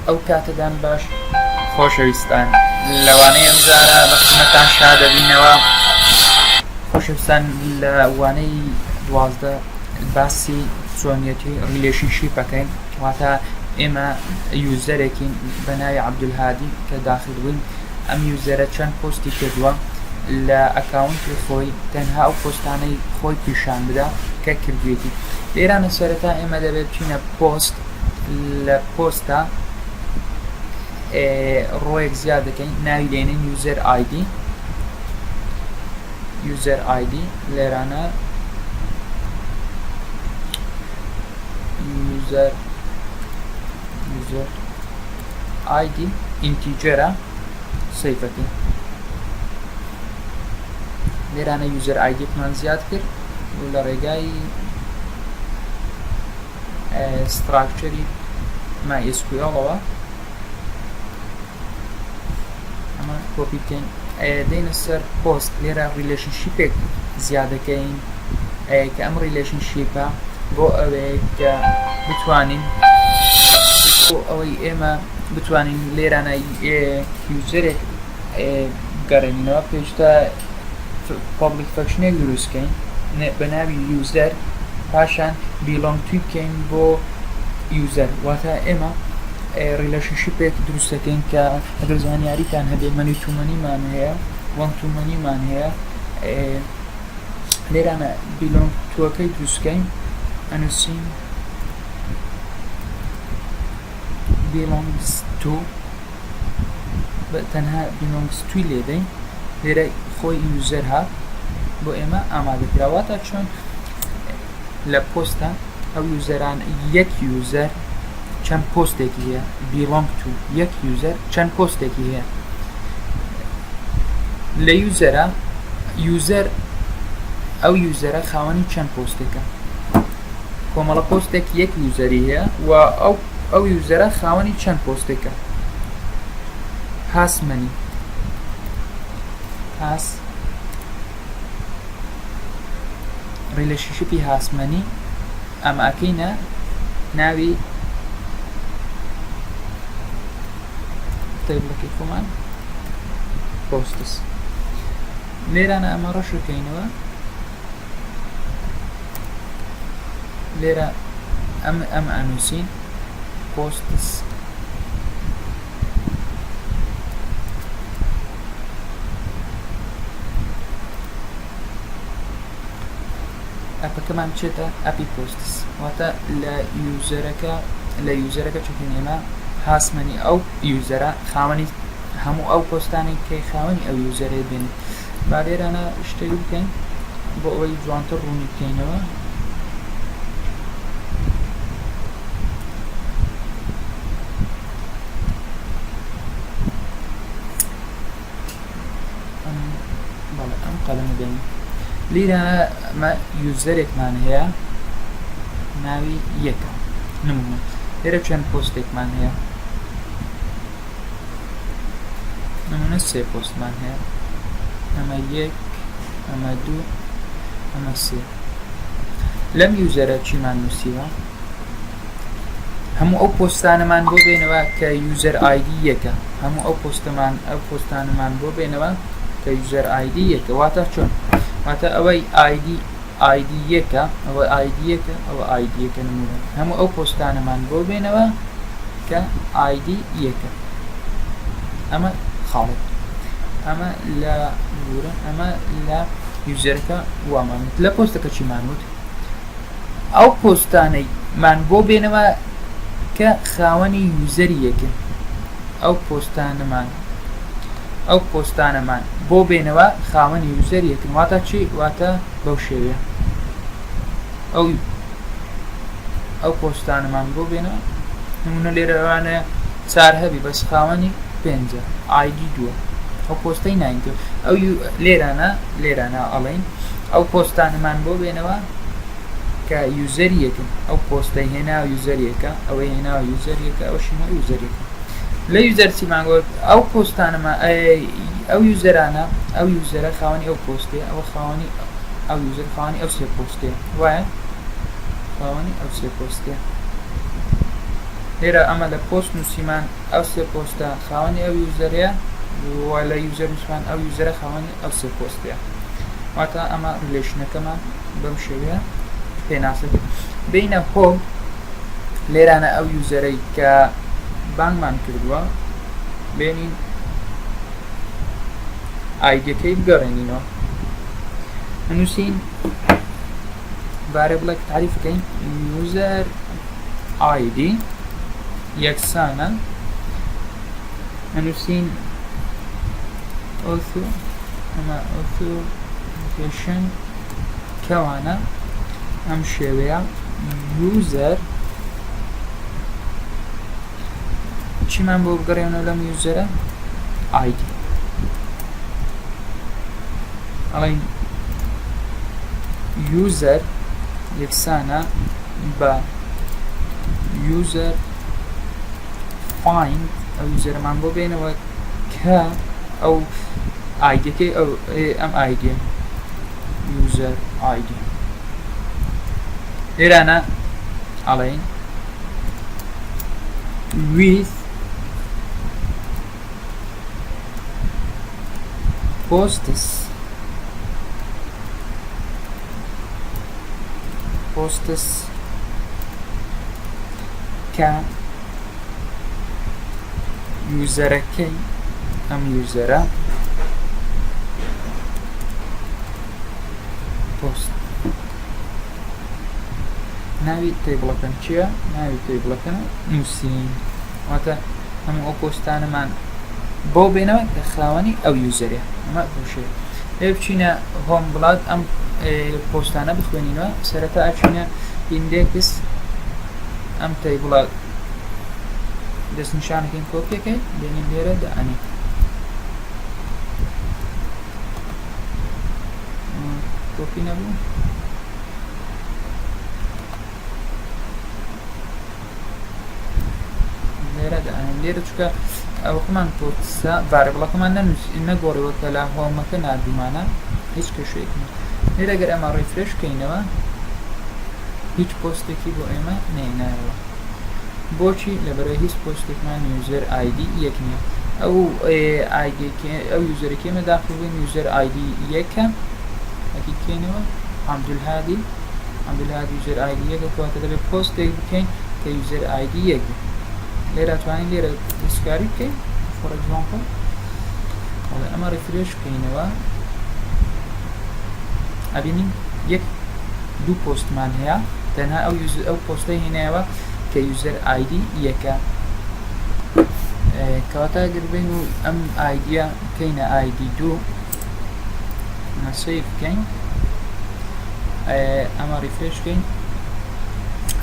ئەو کاتەدان باش خۆشەویستان لەوانەیە ئەمجارە بە خزمەتتان شا دەبینەوە. خۆشەویستان لە وانەی 12 باسی چۆنیەتی ریلێشنشیپەکەین، واتە ئێمە یوزەرێکین بە ناوی عەبدولهادی کە داخل بووین. ئەم یوزەرە چەند پۆستی کردووە لە ئەکاونتی خۆی، تەنها ئەو پۆستانەی خۆی پیشان بدا کە کردوێتی. لێرانە سەرەتا ئێمە دەبێت بچینە پۆست، لە پۆستە ڕۆیەک زیاد دەکەین، ناوی لێنین یوزەر ئایدی، یوزەر ئایدی لێرانە یوزەر ئایدی ئینتیجەرە سەیفەکەی. لێرانە یوزەر ئایدیتمان زیاد کرد و لە ڕێگای ستراکچەری MySQLەوە ئەمە کۆپی بکەین، دەینە سەر پۆست. لێرە ریلێشنشیپێک زیادەکەین کە ئەم ریلێشنشیپە بۆ ئەوەیە کە بتوانین بۆ ئەوەی ئێمە بتوانین لێرانە یوزەرێک گەڕێنینەوە، پێشتا پابلیک فەکشنێک دروستکەین بە ناوی یوزەر، پاشان بیلۆنگ توی بکەین بۆ یوزەر. واتە ئێمە ریلێشنشیپێک دروستەکەین کە ئەگەر زانیاریتان هەبێ مەنی تومەنیمان هەیە، وەنگ تومەنیمان هەیە، لێرانە بیلۆنگ توەکەی دروستکەین، ئەنووسین belongs to، تەنها belongs to لێدەین، لێرە خۆی یوزەر هات بۆ ئێمە ئامادەکراواتە چۆن لە پۆستە ئەو یوزەران یەک یوزەر چەند پۆستێکی هەیە، belong to یەک یوزەر چەند پۆستێکی هەیە لە یوزەرە، یوزەر ئەو یوزەرە خاوەنی چەند پۆستێکە، کۆمەڵە پۆستێک یەک یوزەری هەیە و ئەو یوزەرە خاوەنی چەند پۆستێکە. هاسمەنی هاس ریلێشنشیپی هاسمەنی ئەمە ئەکەینە ناوی تەیبڵەکەی خۆمان پۆستس. لێرانە ئەمە ڕەشەکەینەوە، لێرە ئەم ئەنووسین پۆستس، ئەپەکەمان بچێتە ئەپی پۆستس، واتە لە یوزەرەکە چۆکین ئێمە هاسمەنی ئەو یوزەرە خاوەنی هەموو ئەو پۆستانێک کەی خاوەنی ئەو یوزەرێ بێن. با لێرانە شتێک بکەین بۆ ئەوەی جوانتر ڕوونی بکەینەوە. ئەم قەلەمە دێن. لێرە ئەمە یوزەرێکمان هەیە ناوی یەکە، نمونە لێرە چەند پۆستێکمان هەیە، نمونە 3 پۆستمان هەیە، ئەمە 1، ئەمە 2، ئەمە 3. لەم یوزەرە چیمان نووسیوە؟ هەموو ئەو پۆستانەمان بۆ بێنەوە کە یوزەر ئایدی یەکە، هەموو ئەو پۆستانەمان بۆ بێنەوە کە یوزەر ئایدی یەکە. واتە چۆن؟ واتە ئەوەی ئایدی یەکە، ئەوە ئایدی یەکە، ئەوە ئایدی یەکە، نمونە هەموو ئەو پۆستانەمان بۆ بێنەوە کە ئایدی یەکە. ئەمە خاڵێت، ئەمە لە گورە، ئەمە لە یوزەرەکە وامانوت. لە پۆستەکە چیمان وت؟ ئەو پۆستانەی مان بۆ بێنەوە کە خاوەنی یوزەری یەکە، ئەو پۆستانەمان بۆ بێنەوە خاوەنی یوزەر یەکن. واتە چی؟ واتە بەو شێوەیە ئەو پۆستانەمان بۆ بێنەوە، نمونە لێرەوانە 4 هەبی بەس خاوەنی 5، ئایدی 2، ئەو پۆستەی ناینکە. ئەو لێرانە ئەڵێن ئەو پۆستانەمان بۆ بێنەوە کە یوزەری یەکن، ئەو پۆستەی هێناوە یوزەر یەکە، ئەوەی هێناوە یوزەر یەکە، ئەوشینە یوزەر یەکە. لە یوزەر چیمان گوت؟ ئەو پۆستانەمان ئەو یوزەرانە، ئەو یوزەرە خاوەنی ئەو پۆستەیە، ئەوە خاوەنی ئەو یوزەر خاوەنی ئەو 3 پۆستەیە، وایە خاوەنی ئەو 3 پۆستەیە. لێرە ئەمە لە پۆست نووسیمان ئەو سێ پۆستە خاوەنی ئەو یوزەرەیە و لە یوزەر نووسمان ئەو یوزەرە خاوەنی ئەو سێ پۆستەیە واتە ئەمە ریلێشنەکەمان بەم شێوەیە پێناسەکرد بینە هۆم لێرانە ئەو یوزەرەی کە بانگمان کردووە بێنین ئایدەکەی بگەڕێنینەوە نووسین بارێ بڵێ تعریف بکەین یوزەر ئایدی یەکسانە نووسین ئەمە ئۆتۆریشن کەوانە ئەم شێوەیە یوزەر چیمان بۆ بگەڕێنەوە لەم یوزەرە ئایدی ئەڵێن یوزەر یەکسانە بە یوزەر فایند ئەو یوزەرمان بۆ بێنەوە کە ئەو ئایدەکەی ئەم ئایدێ یوزەر ئایدی لێرانە ئەڵێن with posts کە یوزەرەکەی ئەم یوزەرە پۆست ناوی تێبڵەکەم چییە؟ ناوی تێبڵەکە نووسین واتە هەموو ئەو پۆستانەمان بۆ بێنەوە کە خاوەنی ئەو یوزەرە ئەمە بۆشێ لێ بچینە هۆم بڵات ئەم پۆستانە بخوێنینەوە سەرەتا ئاچینە ئیندێکس ئەم تێبڵات دەست نیشانەکەین کۆپیەکەی بێنین لێرە دەئەنی کۆپی نەبوو لێرە دەئەنین لێرە چکە ئەوەکەمان پۆستە ڤارێبڵەکەمان نەگۆڕیوە کە لە هۆمەکە نردومانە هیچ کێشەیەکی لێرە گەر ئەمە ڕیفرێش بکەینەوە هیچ پۆستێکی بۆ ئێمە نێنایەوە بۆچی لەبەرەوەی هیچ پۆستێکمان یوزەر ئایدی یەک نییە ئەو یوزەرێکی ئێمە داخل بووین یوزەر ئایدی یەکە ئەکی بکەینەوە عەبدولهادی یوزەر ئایدی یەکە کەواتە دەبێت پۆستێک بکەین کە یوزەر ئایدی یەکە لێرە توانین لێرە دەستکاری بکەین فۆر ئەگزامپڵ ئەمە ڕیفرێش بکەینەوە ئەبینین یەک دوو پۆستمان هەیە تەنها ئەو پۆستەی هێنایەوە کە یوزەر ئایدی یەکە کەواتە گربین و ئەم ئایدیە بکەینە ئایدی دوو سەیڤ بکەین ئەمە ڕیفرێش بکەین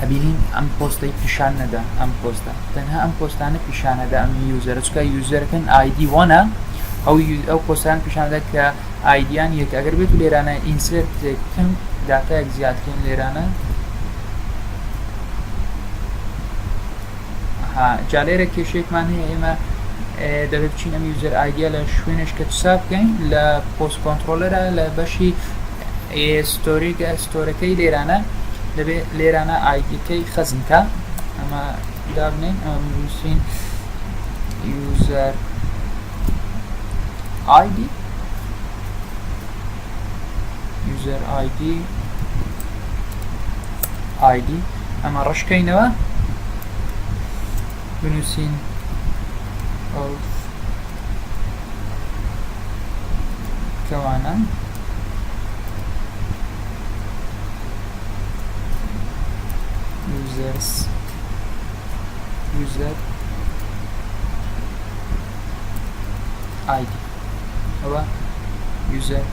ئەبینین ئەم پۆستەی پیشان نەدا ئەم پۆستە تەنها ئەم پۆستانە پیشانەدا ئەم یوزەرە چکە یوزەرەکەن ئایدی وەنە ئەو پۆستان پیشانەدا کە ئایدیان یەک ئەگەر بێت و لێرانە ئینسرت بکەم داتایەک زیادکەین لێرانە جا لێرە کێشەیەکمان هەیە ئێمە دەبێت بچین ئەم یوزەر ئایدیە لە شوێنش کە توسا بکەین لە پۆست کۆنتڕۆلەرە لە بەشی ستۆرەکەی لێرانە دەبێت لێرانە ئایدیەکەی خەزمکە ئەمە دابنین ئەمە نووسین یوزەر ئایدی ئەمە ڕەشکەینەوە بنووسین کەوانە یوزەر ئایدی ئەوە یوزەر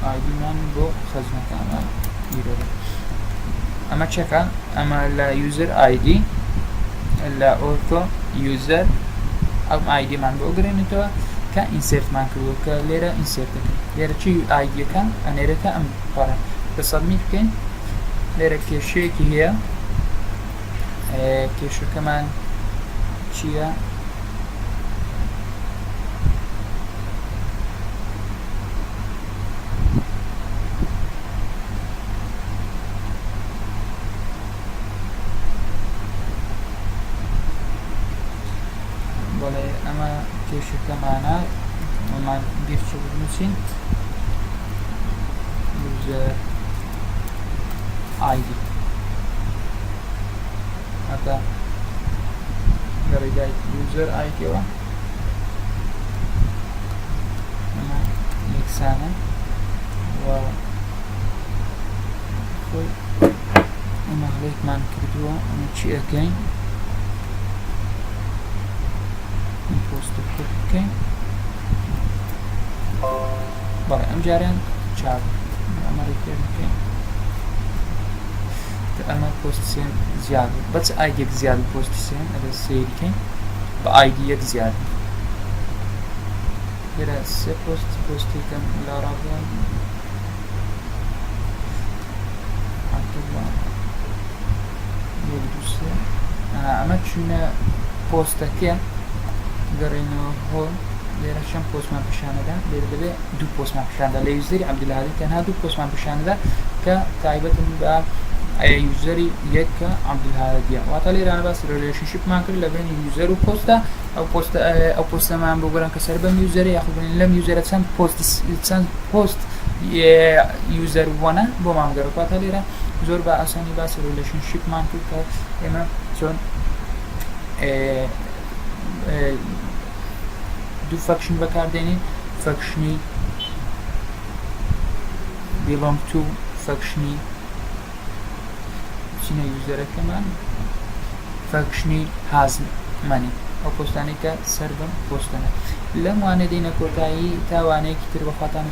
ئایدیمان بۆ خەزمەکانە بیرەوە ئەمە چەکە ئەمە لە یوزەر ئایدی لە ئۆتۆ یوزەر ئەم ئایدیمان بۆ گرێنێتەوە کە ئینسێرتمان کردووە کە لێرە ئینسێرتەکەن لێرە چی ئایدیەکە ئەنێرەکە ئەم پارە کە سەبمیت بکەین لێرە کێشەیەکی هەیە کێشەکەمان چییە؟ بەڵێ ئەمە کێشەکەمانە ئەمان بیرچە بنووسین یوزەر ID هەتا گەڕیدای یوزەر آیدیەوە ئەمە یەکسانە و خۆی ئەمە هەڵەیەکمان کردووە ئەمە چی ئەەکەین پۆستە کورت بکەین بەڵێ ئەم جاریان چاو ئەمە ڕێکێ بکەین ئەمە پۆستسیێن زیاد بەچ ئایدێک زیاد پۆستسیێن ئەگە سێریکەین بە ئایدی یەک زیاد لێرە سێ پۆستێکم لاڕابووە ئەمە چونە پۆستەکە گەڕێنەوە هۆڵ لێرە چەند پۆستمان پیشانەدا لێرە دەبێت دوو پۆستمان پیشاندا لە یوزەری عەبدولهادی تەنها دوو پۆستمان پیشانەدا کە تایبەتن بە یوزەری یەک کە عەبدولهادیە واتە لێرانە باسی ریلێشنشیپمان کرد لە بینی یوزەر و پۆستە ئەو پۆستەمان بۆ گەڕان کە سەر بەم یوزەرە یاخود لەم یوزەرە چەند پۆست یوزەر وانە بۆمان گەڕێت واتە لێرە زۆر بە ئاسانی باسی ریلێشنشیپمان کرد کە ئێمە چۆن دوو فەکشن بەکاردێنین فەکشنی belong to فەکشنی چینە یوزەرەکەمان فەکشنی هازمەنی ئەو پۆستانەی کە سەر بەم پۆستەنە لەم وانە دێنە کۆتایی تاوانەیەکی تر بەخواتان